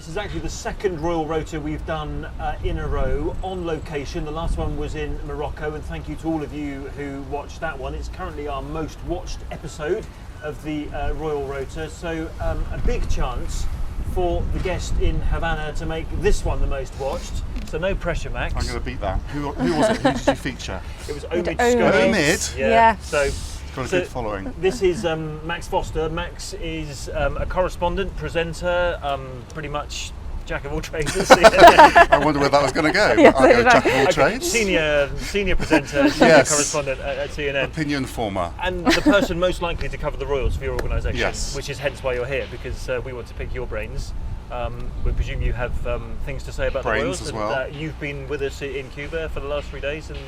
This is actually the second Royal Rota we've done in a row on location. The last one was in Morocco, and thank you to all of you who watched that one. It's currently our most watched episode of the Royal Rota, so a big chance for the guest in Havana to make this one the most watched. So no pressure, Max. I'm going to beat that. Who was it? Who did you feature? It was Omid Omid? Yeah. So got a good following. This is Max Foster. Max is a correspondent, presenter, pretty much jack of all trades. I wonder where that was going to go. Yes, I'll go jack of all trades. Senior presenter, senior correspondent at CNN. Opinion former. And the person most likely to cover the Royals for your organisation, yes. Which is hence why you're here, because we want to pick your brains. We presume you have things to say about the Royals. As well. And, you've been with us in Cuba for the last 3 days, and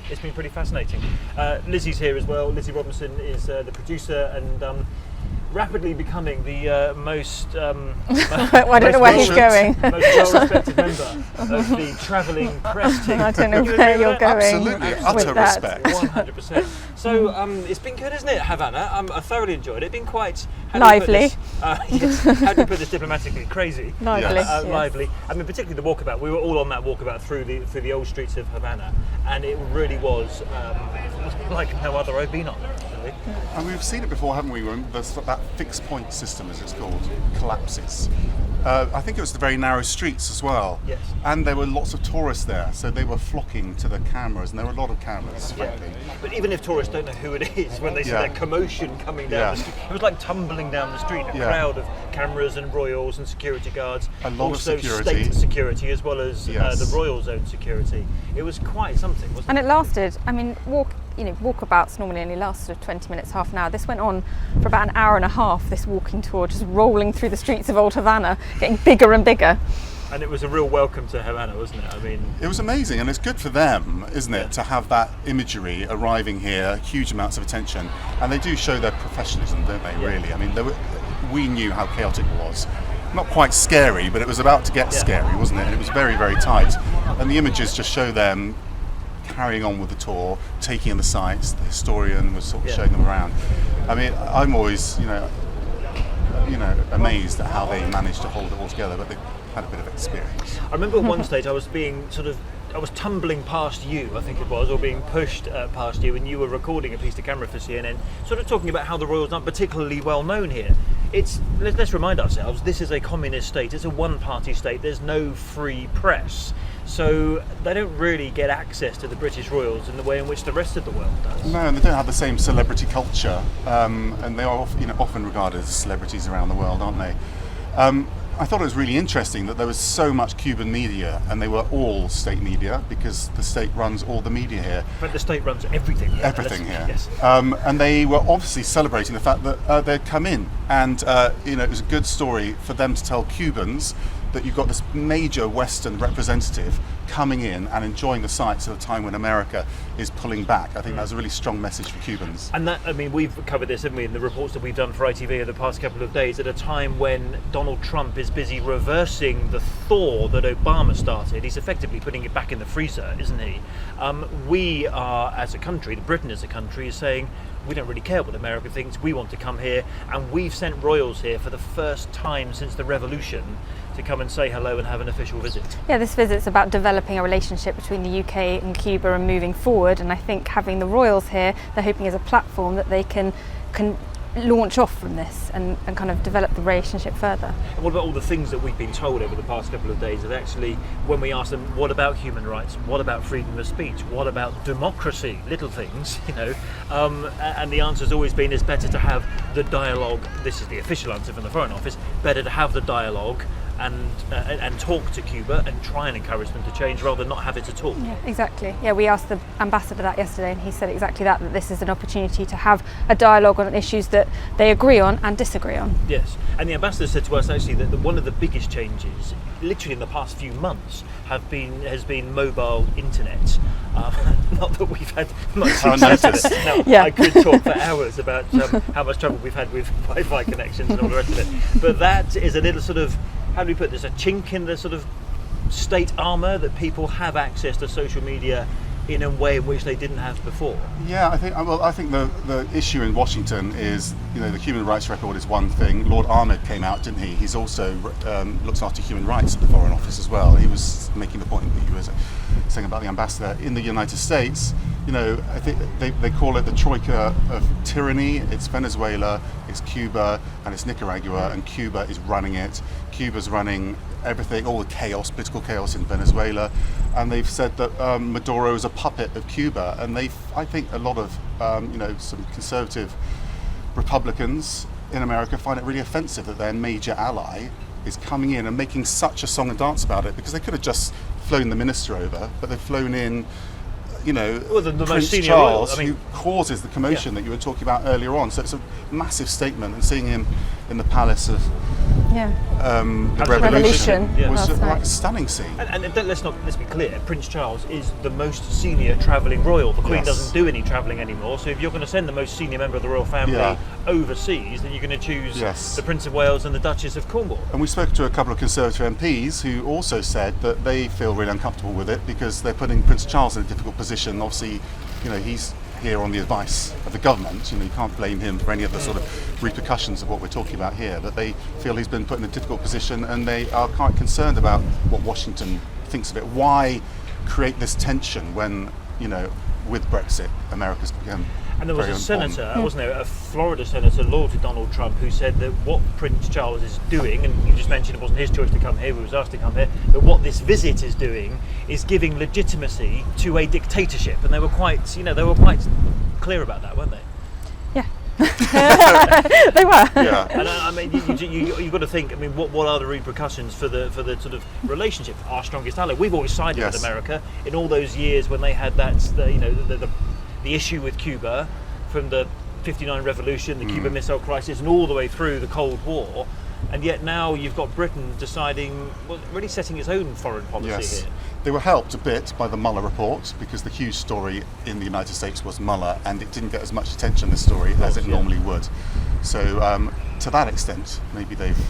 it's been pretty fascinating. Lizzie's here as well. Lizzie Robinson is the producer and rapidly becoming the most I don't know where he's going. most well-respected member of the travelling press team. I don't know where you're going. Absolutely, utter respect. 100%. So it's been good, isn't it, Havana? I thoroughly enjoyed it. It's been quite lively. Yes, how do you put this diplomatically? Crazy. Lively. Yes. Lively. I mean, particularly the walkabout. We were all on that walkabout through the old streets of Havana, and it really was like no other I've been on. Really. And we've seen it before, haven't we? When that fixed point system, as it's called, collapses. I think it was the very narrow streets as well. Yes. And there were lots of tourists there, so they were flocking to the cameras, and there were a lot of cameras, frankly. But even if tourists don't know who it is, when they see that commotion coming down the street, it was like tumbling down the street, a crowd of cameras and royals and security guards. A lot also of security. State security as well as the royal zone security. It was quite something, wasn't it? And it lasted, I mean, walkabouts normally only last sort of 20 minutes, half an hour. This went on for about an hour and a half, this walking tour, just rolling through the streets of Old Havana, getting bigger and bigger. And it was a real welcome to Havana, wasn't it? I mean, it was amazing, and it's good for them, isn't it, to have that imagery arriving here, huge amounts of attention, and they do show their professionalism, don't they? Really, I mean, we knew how chaotic it was. Not quite scary, but it was about to get scary, wasn't it? And it was very, very tight, and the images just show them carrying on with the tour, taking in the sights. The historian was sort of showing them around. I mean, I'm always, amazed at how they managed to hold it all together, but they had a bit of experience. I remember at one stage I was tumbling past you, I think it was, or being pushed past you, and you were recording a piece to camera for CNN, sort of talking about how the Royals aren't particularly well known here. Let's remind ourselves, this is a communist state, it's a one-party state, there's no free press. So they don't really get access to the British Royals in the way in which the rest of the world does. No, and they don't have the same celebrity culture, and they are often regarded as celebrities around the world, aren't they? I thought it was really interesting that there was so much Cuban media, and they were all state media because the state runs all the media here. But the state runs everything here. Everything here. Yes. And they were obviously celebrating the fact that they'd come in, and it was a good story for them to tell Cubans that you've got this major Western representative coming in and enjoying the sights at a time when America is pulling back. I think that's a really strong message for Cubans. And that, I mean, we've covered this, haven't we, in the reports that we've done for ITV over the past couple of days, at a time when Donald Trump is busy reversing the thaw that Obama started. He's effectively putting it back in the freezer, isn't he? We are, as a country, Britain as a country, is saying, we don't really care what America thinks, we want to come here, and we've sent royals here for the first time since the revolution to come and say hello and have an official visit. Yeah, this visit's about developing a relationship between the UK and Cuba and moving forward, and I think having the royals here, they're hoping as a platform that they can launch off from this and kind of develop the relationship further. And what about all the things that we've been told over the past couple of days, that actually, when we ask them, what about human rights, what about freedom of speech, what about democracy, little things, and the answer's always been, it's better to have the dialogue. This is the official answer from the Foreign Office, better to have the dialogue and talk to Cuba and try and encourage them to change rather than not have it at all. Yeah, exactly. Yeah, we asked the ambassador that yesterday, and he said exactly that this is an opportunity to have a dialogue on issues that they agree on and disagree on. Yes, and the ambassador said to us actually that one of the biggest changes, literally in the past few months, has been mobile internet. Not that we've had much success with it. Now, I could talk for hours about how much trouble we've had with Wi-Fi connections and all the rest of it, but that is a little sort of, how do we put this, a chink in the sort of state armour, that people have access to social media in a way in which they didn't have before. Yeah, I think the issue in Washington is, the human rights record is one thing. Lord Ahmed came out, didn't he? He's also looks after human rights at the Foreign Office as well. He was making the point that you were saying about the ambassador in the United States. I think they call it the troika of tyranny. It's Venezuela, it's Cuba, and it's Nicaragua, and Cuba is running it. Cuba's running everything, all the chaos, political chaos in Venezuela, and they've said that Maduro is a puppet of Cuba, and I think a lot of some conservative Republicans in America find it really offensive that their major ally is coming in and making such a song and dance about it, because they could have just flown the minister over, but they've flown in the most Prince senior Charles, royal, who causes the commotion that you were talking about earlier on. So it's a massive statement, and seeing him in the Palace of the Revolution was like a stunning scene. And let's be clear, Prince Charles is the most senior travelling royal. The Queen doesn't do any travelling anymore, so if you're going to send the most senior member of the royal family overseas, then you're going to choose the Prince of Wales and the Duchess of Cornwall. And we spoke to a couple of Conservative MPs who also said that they feel really uncomfortable with it because they're putting Prince Charles in a difficult position. Obviously, he's here on the advice of the government. You can't blame him for any of the sort of repercussions of what we're talking about here, but they feel he's been put in a difficult position, and they are quite concerned about what Washington thinks of it. Why create this tension when, with Brexit, America's become And there was a senator, wasn't there, a Florida senator loyal to Donald Trump, who said that what Prince Charles is doing, and you just mentioned it wasn't his choice to come here, he was asked to come here, but what this visit is doing is giving legitimacy to a dictatorship. And they were quite clear about that, weren't they? Yeah. They were. Yeah. And I mean, you've got to think. I mean, what are the repercussions for the sort of relationship? Our strongest ally. We've always sided with America in all those years when they had the issue with Cuba, from the '59 revolution, the Cuban Missile Crisis, and all the way through the Cold War. And yet now you've got Britain deciding, really setting its own foreign policy here. They were helped a bit by the Mueller report, because the huge story in the United States was Mueller, and it didn't get as much attention, this story, as it normally would. So to that extent, maybe they've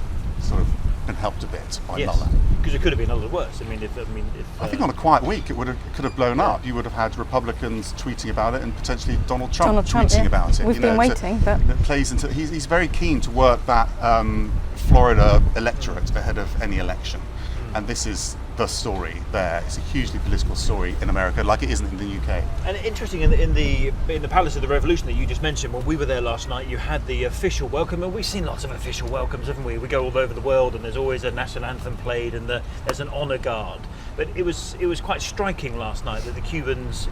sort of been helped a bit by Mueller. Because it could have been a little worse. I think on a quiet week it could have blown up. You would have had Republicans tweeting about it, and potentially Donald Trump tweeting about it. We've been waiting, but it plays into. He's very keen to work that Florida electorate ahead of any election, and this is the story there. It's a hugely political story in America, like it isn't in the UK. And interesting, in the Palace of the Revolution that you just mentioned, when we were there last night, you had the official welcome, and we've seen lots of official welcomes, haven't we? We go all over the world, and there's always a national anthem played, and there's an honour guard. But it was quite striking last night that the Cubans,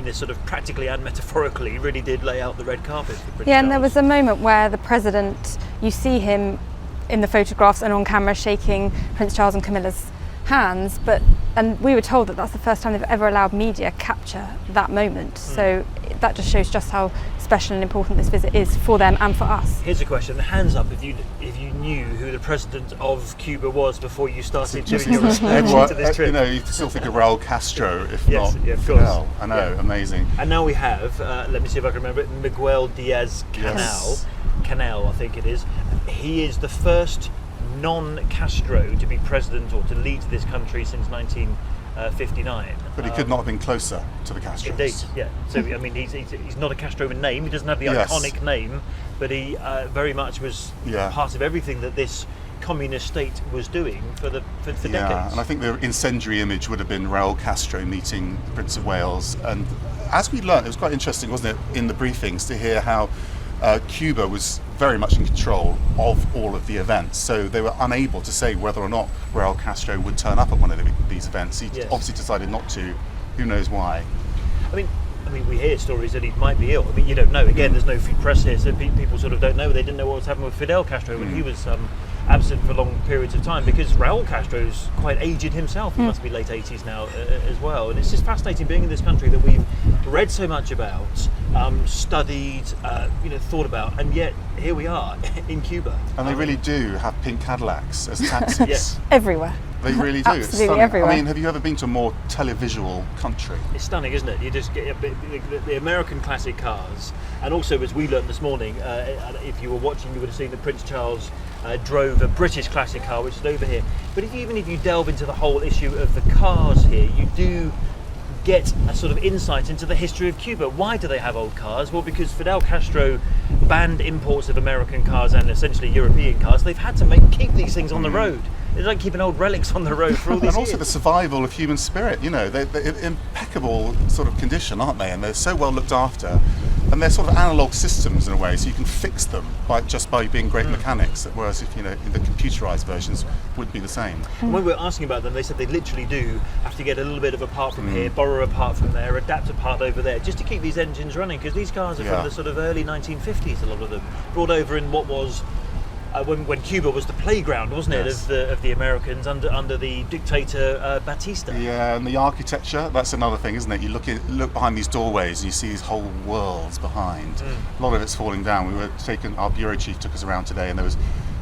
this sort of practically and metaphorically, really did lay out the red carpet for Prince Charles. And there was a moment where the president, you see him in the photographs and on camera shaking Prince Charles and Camilla's hands, and we were told that that's the first time they've ever allowed media capture that moment. So that just shows just how special and important this visit is for them and for us. Here's a question: hands up if you knew who the president of Cuba was before you started doing your research into this trip. You still think of Raul Castro, if yes, not. Yeah, of course. Fidel. I know, amazing. And now we have, let me see if I can remember it, Miguel Diaz-Canel. Yes. Canel, I think it is. He is the first non-Castro to be president or to lead this country since 1959. But he could not have been closer to the Castros. Indeed, yeah. So I mean, he's not a Castro in name. He doesn't have the iconic name, but he very much was part of everything that this communist state was doing for decades. Yeah, and I think the incendiary image would have been Raul Castro meeting the Prince of Wales. And as we learned, it was quite interesting, wasn't it, in the briefings to hear how Cuba was very much in control of all of the events, so they were unable to say whether or not Raul Castro would turn up at one of these events. He obviously decided not to. Who knows why? I mean, we hear stories that he might be ill. I mean, you don't know. Again, there's no free press here, so people sort of don't know. They didn't know what was happening with Fidel Castro when he was absent for long periods of time, because Raul Castro's quite aged himself. He must be late 80s now as well. And it's just fascinating being in this country that we've read so much about, studied, thought about, and yet here we are in Cuba. And they really do have pink Cadillacs as taxis. Yes. Everywhere. They really do. Absolutely everywhere. I mean, have you ever been to a more televisual country? It's stunning, isn't it? You just get the American classic cars, and also, as we learned this morning, if you were watching, you would have seen that Prince Charles drove a British classic car, which is over here. But even if you delve into the whole issue of the cars here, you do get a sort of insight into the history of Cuba. Why do they have old cars? Well, because Fidel Castro banned imports of American cars and essentially European cars. They've had to keep these things on the road. It's like keeping old relics on the road for all these And also years. the survival of human spirit, they're in impeccable sort of condition, aren't they? And they're so well looked after. And they're sort of analog systems in a way, so you can fix them just by being great mechanics, whereas if, in the computerized versions would be the same. And when we were asking about them, they said they literally do have to get a little bit of a part from here, borrow a part from there, adapt a part over there, just to keep these engines running, because these cars are from the sort of early 1950s, a lot of them, brought over in what was when Cuba was the playground, wasn't it, of the Americans under the dictator Batista. Yeah, and the architecture, that's another thing, isn't it? You look behind these doorways and you see these whole worlds behind. A lot of it's falling down. Our bureau chief took us around today, and there was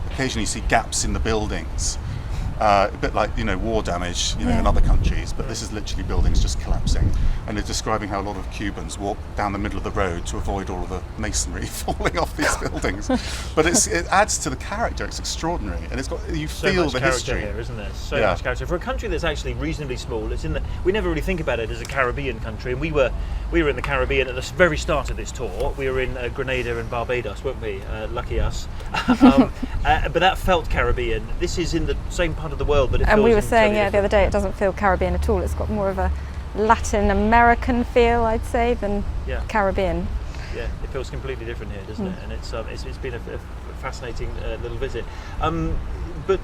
occasionally you see gaps in the buildings. A bit like war damage in other countries, but this is literally buildings just collapsing, and they're describing how a lot of Cubans walk down the middle of the road to avoid all of the masonry falling off these buildings. But it adds to the character. It's extraordinary, and you feel the history here, isn't there? So much character for a country that's actually reasonably small. It's we never really think about it as a Caribbean country, and we were in the Caribbean at the very start of this tour. We were in Grenada and Barbados, weren't we? Lucky us. But that felt Caribbean. This is in the same part of the world, but it and we were feels saying totally the other day, it doesn't feel Caribbean at all. It's got more of a Latin American feel, I'd say, than Caribbean. Yeah, it feels completely different here, doesn't it? And it's been a fascinating little visit. But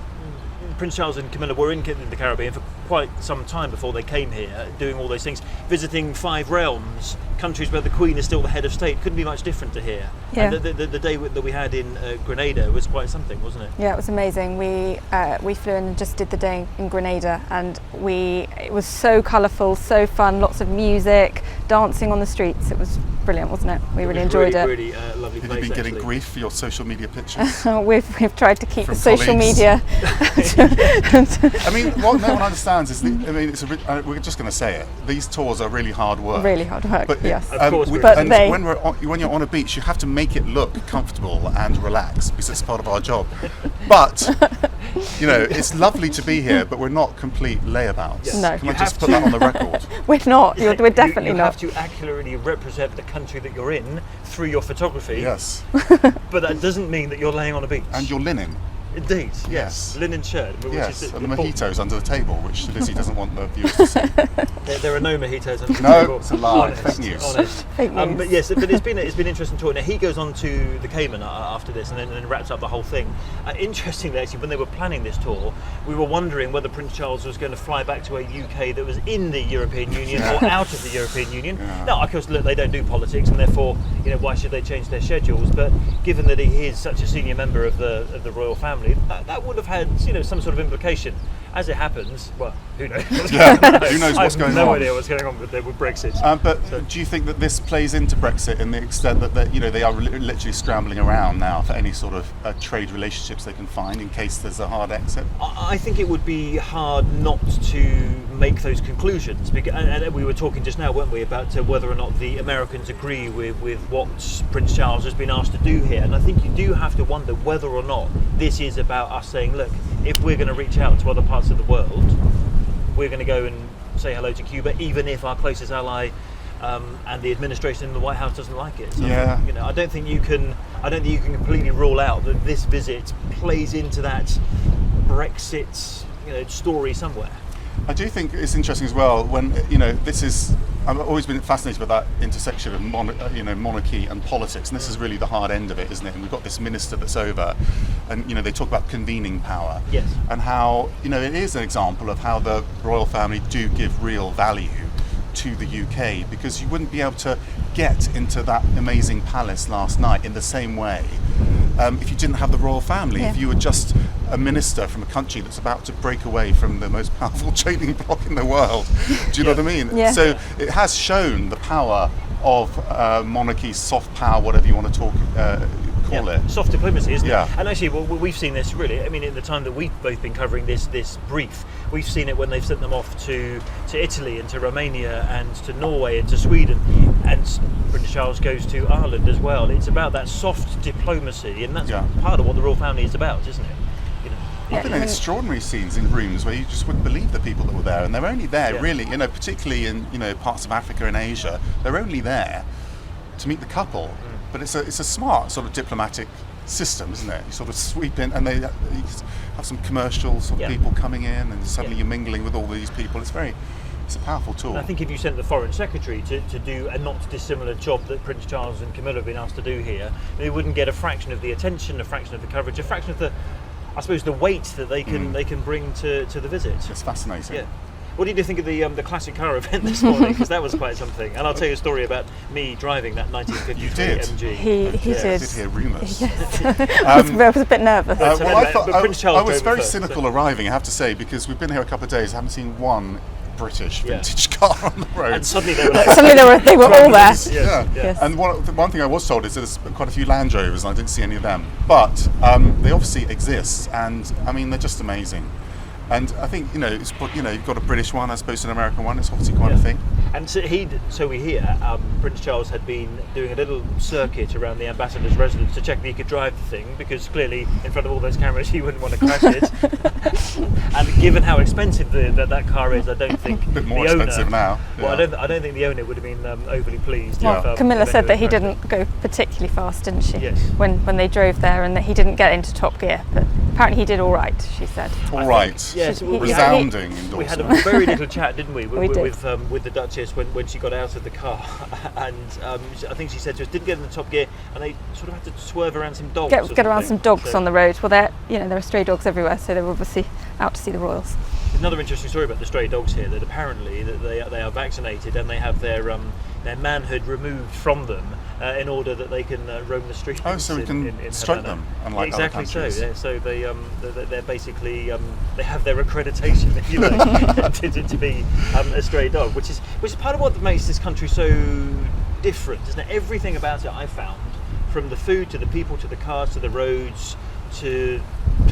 Prince Charles and Camilla were in the Caribbean for quite some time before they came here, doing all those things, visiting 5 realms, countries where the Queen is still the head of state. Couldn't be much different to here. Yeah. And the day that we had in Grenada was quite something, wasn't it? Yeah, it was amazing. We flew in and just did the day in Grenada, and it was so colourful, so fun, lots of music, dancing on the streets. It was brilliant, wasn't it? We really enjoyed it. Really lovely place. Have you been getting actually. grief for your social media pictures? We've tried to keep From the social colleagues? media. I mean, what no one understands is we're just going to say it. These tours are really hard work. Really hard work, But, yes. Of course when you're on a beach, you have to make it look comfortable and relaxed because it's part of our job. But it's lovely to be here, but we're not complete layabouts. Yes. No. Can I just put that on the record? We're not. We're definitely you not. have to accurately represent the country that you're in through your photography. Yes. But that doesn't mean that you're laying on a beach. And your linen. Indeed, yes. Yes. Linen shirt. Which Yes, is and the mojitos under the table, which Lizzie doesn't want the viewers to see. There are no mojitos under the No, table. it's a lie. Honest, Fake news. Honest. Fake news. But yes, but it's been interesting tour. Now he goes on to the Cayman after this, and then wraps up the whole thing. Interestingly, actually, when they were planning this tour, we were wondering whether Prince Charles was going to fly back to a UK that was in the European Union or out of the European Union. Yeah. Now, of course, look, they don't do politics, and therefore, why should they change their schedules? But given that he is such a senior member of the royal family, that would have had some sort of implication. As it happens, well, who knows? Who knows what's going I have no on? idea what's going on with Brexit. But do you think that this plays into Brexit in the extent that they are literally scrambling around now for any sort of trade relationships they can find in case there's a hard exit? I think it would be hard not to make those conclusions, and we were talking just now, weren't we, about whether or not the Americans agree with what Prince Charles has been asked to do here. And I think you do have to wonder whether or not this is about us saying, look, if we're going to reach out to other parts of the world, we're going to go and say hello to Cuba, even if our closest ally and the administration in the White House doesn't like it. So, I don't think you can completely rule out that this visit plays into that Brexit story somewhere. I do think it's interesting as well when I've always been fascinated by that intersection of monarchy and politics, and this is really the hard end of it, isn't it? And we've got this minister that's over, and they talk about convening power, yes, and how it is an example of how the royal family do give real value to the UK, because you wouldn't be able to get into that amazing palace last night in the same way if you didn't have the royal family. Yeah. If you were just a minister from a country that's about to break away from the most powerful trading bloc in the world. Do you know what I mean? Yeah. So it has shown the power of monarchy, soft power, whatever you want to call it. Soft diplomacy, isn't Yeah. it? And actually, we've seen this really. I mean, in the time that we've both been covering this brief, we've seen it when they've sent them off to Italy and to Romania and to Norway and to Sweden, and Prince Charles goes to Ireland as well. It's about that soft diplomacy, and that's part of what the royal family is about, isn't it? I've been in extraordinary scenes in rooms where you just wouldn't believe the people that were there, and they're only there really, particularly in parts of Africa and Asia, they're only there to meet the couple. But it's a smart sort of diplomatic system, isn't it? You sort of sweep in, and they have some commercial sort of people coming in, and suddenly you're mingling with all these people. It's a powerful tool. And I think if you sent the Foreign Secretary to do a not dissimilar job that Prince Charles and Camilla have been asked to do here, they wouldn't get a fraction of the attention, a fraction of the coverage, a fraction of the, I suppose, the weight that they can bring to the visit. It's fascinating. Yeah. What did you think of the classic car event this morning? Because that was quite something. And I'll tell you a story about me driving that 1953 MG. He did. I did hear rumours. Yes. I was a bit nervous. I was very cynical arriving, I have to say, because we've been here a couple of days. I haven't seen one British vintage car on the road. And suddenly they were they were all there. Yes. And one thing I was told is there's quite a few Land Rovers, and I didn't see any of them. But they obviously exist, and I mean they're just amazing. And I think you've got a British one as opposed to an American one. It's obviously quite a thing. And so we hear Prince Charles had been doing a little circuit around the ambassador's residence to check that he could drive the thing, because clearly in front of all those cameras he wouldn't want to crash it. And given how expensive that car is, I don't think a bit more the expensive owner, now. Well, I don't think the owner would have been overly pleased. Well, Camilla if said that he crashed didn't go particularly fast, didn't she? Yes. When they drove there, and that he didn't get into top gear, but apparently he did all right. She said. All right. Yes. Resounding endorsement. We had a very little chat, didn't we, We did. with the Duchess when she got out of the car, and I think she said to us, didn't get in the top gear, and they sort of had to swerve around some dogs. Get around some dogs on the road. Well, there are stray dogs everywhere, so they were obviously out to see the royals. Another interesting story about the stray dogs here, that apparently that they are vaccinated and they have their manhood removed from them in order that they can roam the streets. Oh, so we can strike them, unlike other countries. Exactly so. Yeah. So they're basically they have their accreditation, if you like, to be a stray dog, which is part of what makes this country so different, isn't it? Everything about it I found, from the food to the people to the cars to the roads to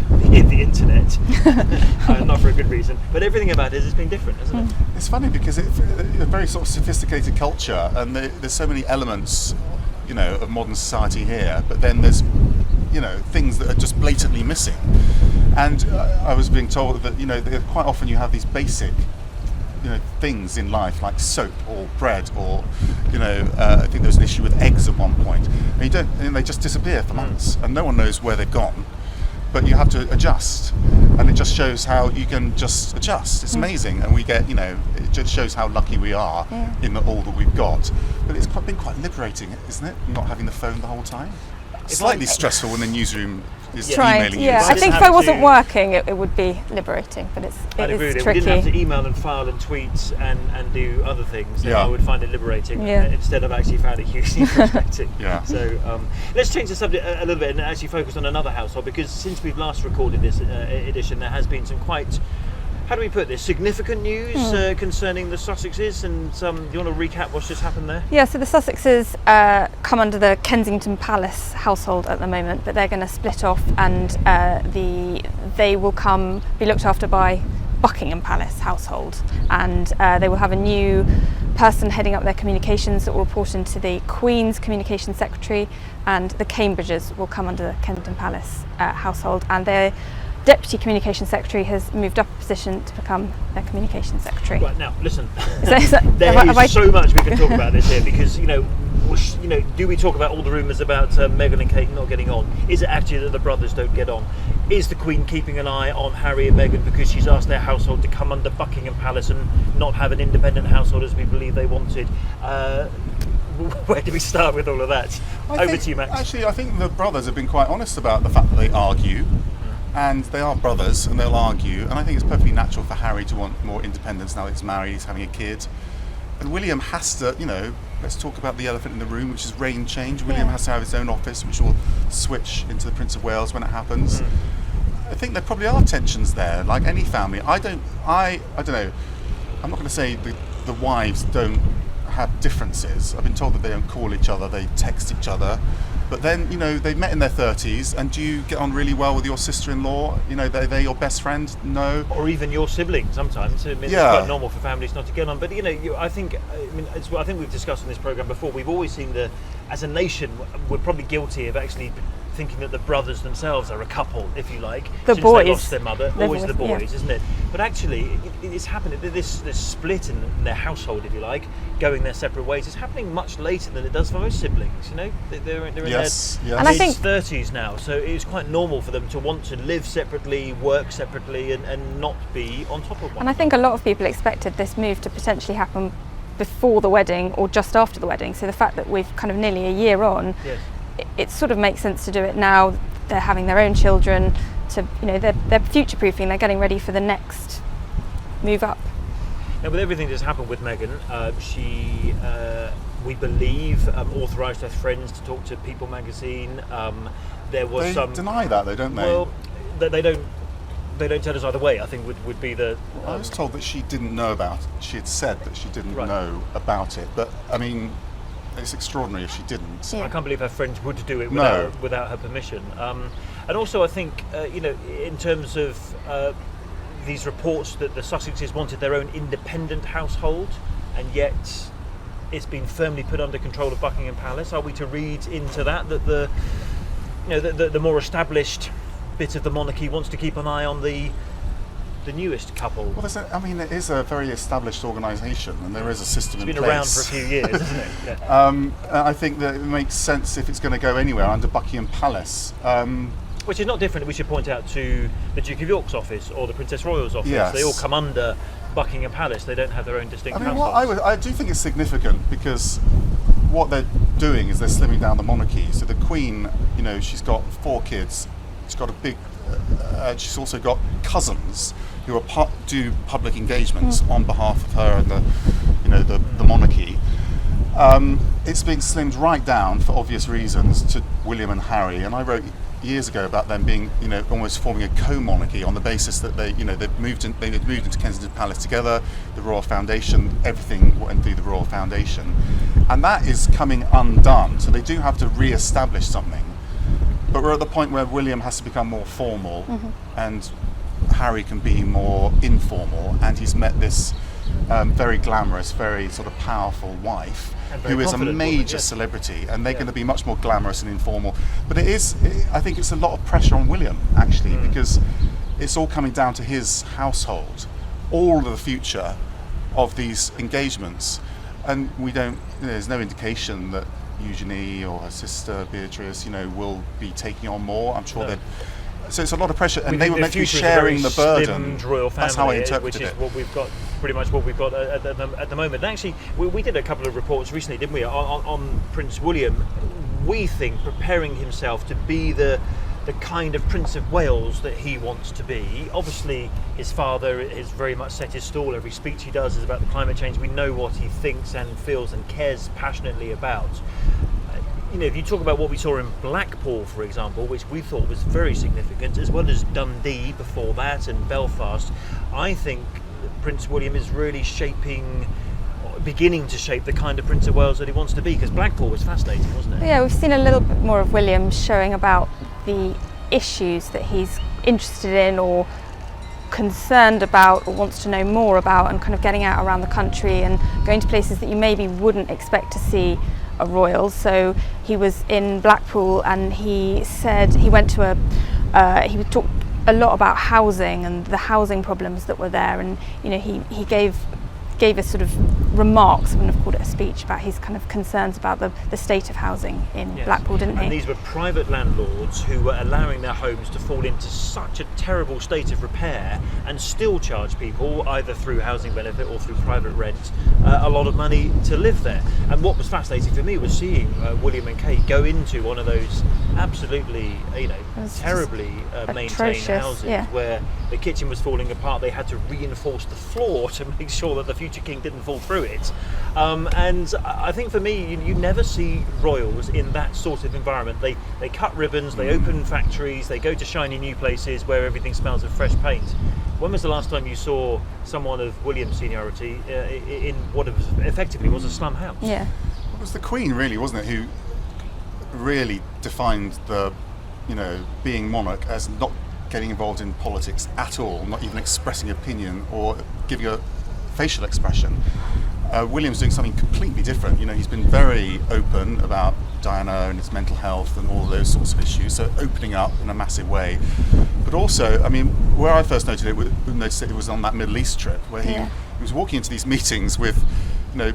the internet, not for a good reason, but everything about it has been different, hasn't it? It's funny because it's a very sort of sophisticated culture, and there's so many elements, of modern society here, but then there's, things that are just blatantly missing. And I was being told that, quite often you have these basic, things in life like soap or bread or, I think there was an issue with eggs at one point, and they just disappear for months, and no one knows where they've gone. But you have to adjust, and it just shows how you can just adjust. It's amazing, and we get, it just shows how lucky we are in all that we've got. But it's been quite liberating, isn't it? Not having the phone the whole time. It's slightly stressful when the newsroom is emailing you. I think if I wasn't working, it would be liberating, but it is tricky. We didn't have to email and file and tweet and do other things. Then I would find it liberating. Instead of actually found it hugely frustrating. So let's change the subject a little bit and actually focus on another household, because since we've last recorded this edition, there has been some quite, how do we put this, significant news concerning the Sussexes, and do you want to recap what's just happened there? Yeah, so the Sussexes come under the Kensington Palace household at the moment, but they're going to split off, and they will be looked after by Buckingham Palace household, and they will have a new person heading up their communications that will report into the Queen's Communications Secretary, and the Cambridges will come under the Kensington Palace household, and their Deputy Communications Secretary has moved up a position to become their Communications Secretary. Right, now listen, there is so much we can talk about this here, because do we talk about all the rumours about Meghan and Kate not getting on? Is it actually that the brothers don't get on? Is the Queen keeping an eye on Harry and Meghan because she's asked their household to come under Buckingham Palace and not have an independent household as we believe they wanted? Where do we start with all of that? Over to you, Max. Actually, I think the brothers have been quite honest about the fact that they argue. And they are brothers, and they'll argue. And I think it's perfectly natural for Harry to want more independence now that he's married, he's having a kid. And William has to, let's talk about the elephant in the room, which is reign change. William has to have his own office, which will switch into the Prince of Wales when it happens. I think there probably are tensions there, like any family. I don't know. I'm not going to say the wives don't have differences. I've been told that they don't call each other, they text each other. But then, they've met in their 30s, and do you get on really well with your sister-in-law? They're your best friend? No. Or even your siblings sometimes. It's quite normal for families not to get on. But, I think we've discussed on this programme before, we've always seen as a nation, we're probably guilty of actually thinking that the brothers themselves are a couple, if you like, The since boys. they lost their mother. Always the Yeah. boys, isn't it? But actually, it's happened. This split in their household, if you like, going their separate ways. It's happening much later than it does for most siblings. You know, they're in Yes, their yes. And I think- mid-30s now, so it's quite normal for them to want to live separately, work separately, and not be on top of one. And I think a lot of people expected this move to potentially happen before the wedding or just after the wedding. So the fact that we've kind of nearly a year on, Yes. it sort of makes sense to do it now. They're having their own children, they're future-proofing. They're getting ready for the next move up. Now, with everything that's happened with Meghan, she, we believe, authorised her friends to talk to People magazine. There was They some deny that, though, don't they? Well, they don't tell us either way. I think would be the. I was told that she didn't know about it. She had said that she didn't Right. know about it, but I mean, it's extraordinary if she didn't. Yeah. I can't believe her friends would do it No. without her permission. And also, I think in terms of these reports that the Sussexes wanted their own independent household, and yet it's been firmly put under control of Buckingham Palace. Are we to read into that the more established bit of the monarchy wants to keep an eye on the newest couple? Well, it is a very established organisation, and there is a system It's in been place. around for a few years, isn't it? Yeah. I think that it makes sense if it's going to go anywhere under Buckingham Palace. Which is not different, we should point out, to the Duke of York's office or the Princess Royal's office. Yes. They all come under Buckingham Palace. They don't have their own distinct I mean, households. I do think it's significant because what they're doing is they're slimming down the monarchy. So the Queen, she's got 4 kids. She's got a big. She's also got cousins who do public engagements on behalf of her and the monarchy. It's being slimmed right down for obvious reasons to William and Harry, and I wrote years ago about them being, almost forming a co-monarchy on the basis that they'd moved into Kensington Palace together, the Royal Foundation, everything went through the Royal Foundation, and that is coming undone. So they do have to re-establish something, but we're at the point where William has to become more formal, and Harry can be more informal, and he's met this very glamorous, very sort of powerful wife And very who is a confident major woman, yes. celebrity, and they're Yeah. going to be much more glamorous and informal. But I think it's a lot of pressure on William, actually, because it's all coming down to his household, all of the future of these engagements, and there's no indication that Eugenie or her sister Beatrice, will be taking on more. I'm sure No. that. So it's a lot of pressure, We and they think were the meant to be future is a sharing the very burden. slimmed royal family, That's how I which interpreted is it. what we've got, pretty much what we've got at the moment. And actually, we did a couple of reports recently, didn't we, on Prince William. We think preparing himself to be the kind of Prince of Wales that he wants to be. Obviously, his father has very much set his stall. Every speech he does is about the climate change. We know what he thinks and feels and cares passionately about. If you talk about what we saw in Blackpool, for example, which we thought was very significant, as well as Dundee before that and Belfast, I think that Prince William is really beginning to shape the kind of Prince of Wales that he wants to be, because Blackpool was fascinating, wasn't it? Yeah, we've seen a little bit more of William showing about the issues that he's interested in or concerned about or wants to know more about, and kind of getting out around the country and going to places that you maybe wouldn't expect to see a royal. So he was in Blackpool, and he said he went to he talked a lot about housing and the housing problems that were there, and he gave us sort of remarks, I wouldn't have called it a speech, about his kind of concerns about the state of housing in Yes. Blackpool, didn't And he? these were private landlords who were allowing their homes to fall into such a terrible state of repair and still charge people, either through housing benefit or through private rent, a lot of money to live there. And what was fascinating for me was seeing William and Kate go into one of those absolutely, was terribly maintained atrocious, houses, yeah. where the kitchen was falling apart. They had to reinforce the floor to make sure that the future king didn't fall through it. And I think for me, you never see royals in that sort of environment. They cut ribbons, they open factories, they go to shiny new places where everything smells of fresh paint. When was the last time you saw someone of William's seniority in what effectively was a slum house? Yeah. It was the Queen, really, wasn't it, who really defined the, being monarch as not getting involved in politics at all, not even expressing opinion or giving a facial expression. William's doing something completely different. He's been very open about Diana and his mental health and all those sorts of issues. So opening up in a massive way. But also, I mean, where I first noticed it was on that Middle East trip, where he was walking into these meetings with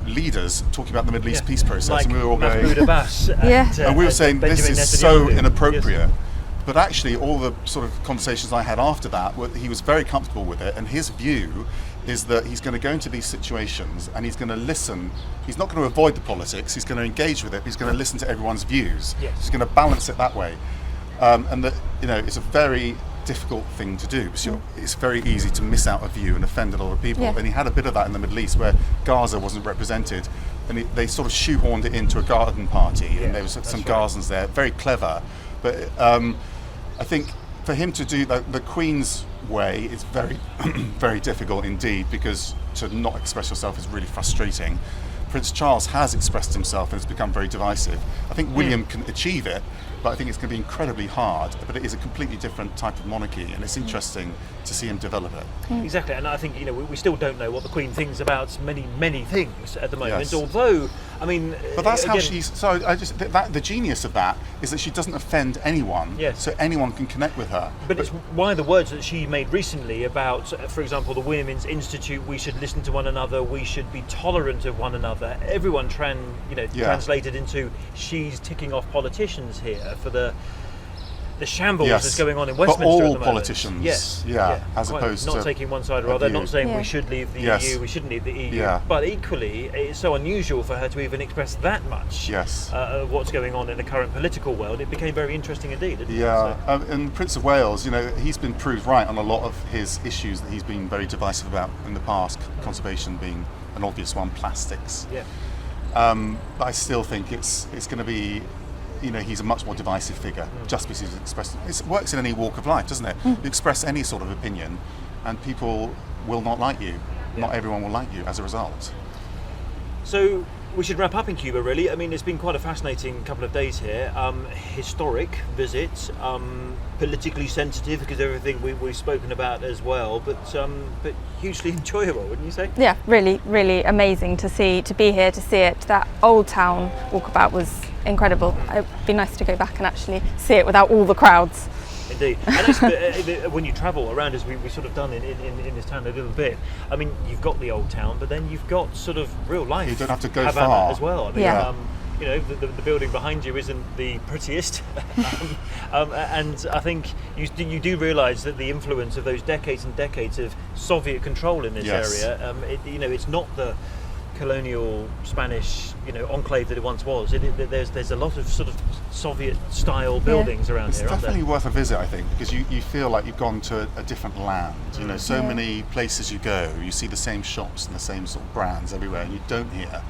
leaders talking about the Middle East peace process, like and we were all going, Mahmoud Abbas and we were saying this Benjamin is so Netanyahu. inappropriate. Yes. But actually, all the sort of conversations I had after that, he was very comfortable with it, and his view is that he's going to go into these situations and he's going to listen. He's not going to avoid the politics. He's going to engage with it. But he's going to listen to everyone's views. Yes. He's going to balance it that way, and that it's a very difficult thing to do because it's very easy to miss out a view and offend a lot of people. Yeah. And he had a bit of that in the Middle East where Gaza wasn't represented, and they sort of shoehorned it into a garden party, and there was some Gazans there, very clever. But I think for him to do the Queen's way is very, very difficult indeed, because to not express yourself is really frustrating. Prince Charles has expressed himself and it's become very divisive. I think William can achieve it, but I think it's going to be incredibly hard. But it is a completely different type of monarchy, and it's interesting to see him develop it. Exactly, and I think we still don't know what the Queen thinks about many things at the moment. Yes. Although, I mean, but that's how again, she's. So I just the genius of that is that she doesn't offend anyone. Yes. So anyone can connect with her. But it's why the words that she made recently about, for example, the Women's Institute, we should listen to one another, we should be tolerant of one another. Everyone translated into she's ticking off politicians here for the shambles that's going on in Westminster but all at the moment. Politicians, as opposed not to taking one side or other, not saying Yeah. we should leave the Yes. EU, we shouldn't leave the EU, Yeah. but equally it's so unusual for her to even express that much of what's going on in the current political world. It became very interesting indeed, didn't it? So- And Prince of Wales, he's been proved right on a lot of his issues that he's been very divisive about in the past, conservation being an obvious one, plastics. yeah. But I still think it's going to be, he's a much more divisive figure just because he's expressed. It works in any walk of life, doesn't it? You express any sort of opinion, and people will not like you. Not everyone will like you as a result. So we should wrap up in Cuba, really. I mean, it's been quite a fascinating couple of days here. Historic visit, politically sensitive because of everything we've spoken about as well, but hugely enjoyable, wouldn't you say? Yeah, really, really amazing to be here, to see it. That old town walkabout was incredible. It'd be nice to go back and actually see it without all the crowds. Indeed. And actually, when you travel around, as we've sort of done in this town a little bit, I mean, you've got the old town, but then you've got sort of real life. You don't have to go Havana far. as well. I mean, Yeah. the building behind you isn't the prettiest, and I think you do realise that the influence of those decades and decades of Soviet control in this Yes. area, it's not the colonial Spanish, enclave that it once was. There's a lot of sort of Soviet-style buildings around It's here, aren't there? definitely worth a visit, I think, because you feel like you've gone to a different land. So many places you go, you see the same shops and the same sort of brands everywhere, and you don't here.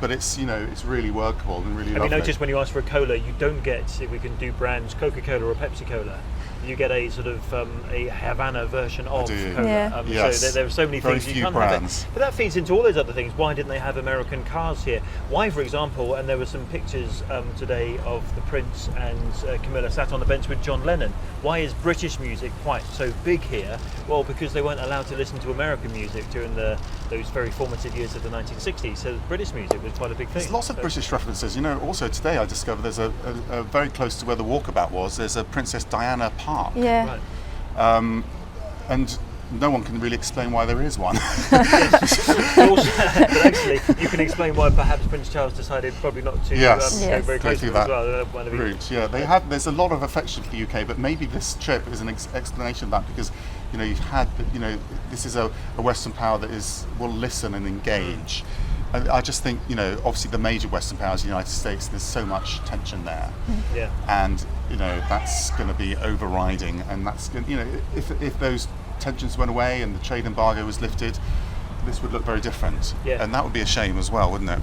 But it's it's really workable and really Have lovely. you noticed when you ask for a cola, you don't get, if we can do brands, Coca-Cola or Pepsi-Cola. You get a sort of a Havana version of do. cola. Yeah. Yes. So there are so many Very things you few can't brands. have it. But that feeds into all those other things. Why didn't they have American cars here? Why, for example, and there were some pictures today of the Prince and Camilla sat on the bench with John Lennon. Why is British music quite so big here? Well, because they weren't allowed to listen to American music during those very formative years of the 1960s. So British music was quite a big thing. There's lots of British references. Also today I discovered there's a very close to where the walkabout was. There's a Princess Diana Park. Yeah. Right. And no one can really explain why there is one. But actually, you can explain why perhaps Prince Charles decided probably not to Yes. go very Go close to through it as that well. One of the- route. Yeah, there's a lot of affection for the UK, but maybe this trip is an explanation of that because you've had this is a Western power that will listen and engage. I just think obviously the major Western powers, the United States, there's so much tension there. Yeah. And that's going to be overriding, and that's if those tensions went away and the trade embargo was lifted, this would look very different. Yeah. And that would be a shame as well, wouldn't it?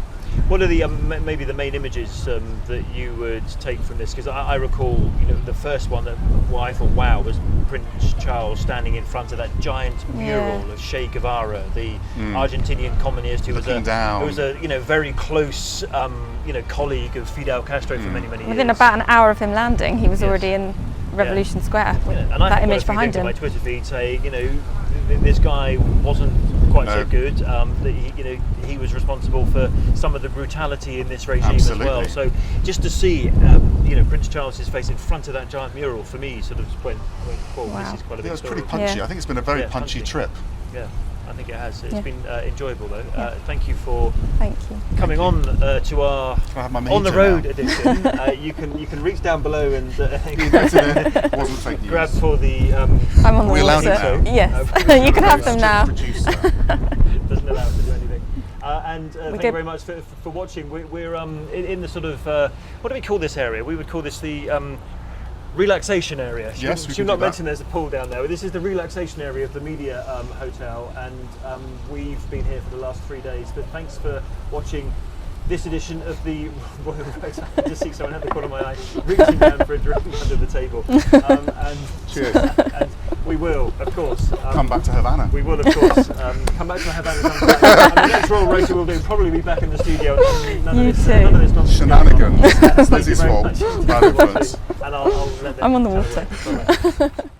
What are the maybe the main images that you would take from this? Because I recall, the first one that I thought, wow, was Prince Charles standing in front of that giant mural of Che Guevara, the Argentinian communist who was Looking down. who was a very close colleague of Fidel Castro for many years. Within about an hour of him landing, he was already in Revolution Square with And I that think image quite a few behind things on him. my Twitter feed say, this guy wasn't quite so good. That he was responsible for some of the brutality in this regime Absolutely. as well. So just to see Prince Charles's face in front of that giant mural for me sort of went, well, Wow. this is quite a big It was story. pretty punchy. Yeah. I think it's been a very Yeah, punchy punchy. trip. Yeah, I think it has. It's Yeah. been enjoyable though. Yeah. Thank you for Thank you. coming on to our Can I have my on the mojito road now? edition. You can reach down below and It wasn't fake news. grab for the. I'm on the We're allowed water. it now. Yes, you can have them now. Producer. Doesn't allow us to do anything. And thank you did- very much for watching. We're in the sort of what do we call this area? We would call this the relaxation area. Yes, we should can not do that. mention there's a pool down there. This is the relaxation area of the media hotel, and we've been here for the last 3 days. But thanks for watching this edition of the Royal Rota. I just see someone had the corner of my eye reaching down for a drink under the table. And Cheers. and we will, of course, Come back to Havana. we will, of course, come back to Havana sometime. And the next Royal Rota will probably be back in the studio. None You of this, too. None of this nonsense going on. Shenanigans. Thank you Lizzie's very fault. much Bad for influence. watching, and I'll let them I'm on the tell water. you. Bye-bye.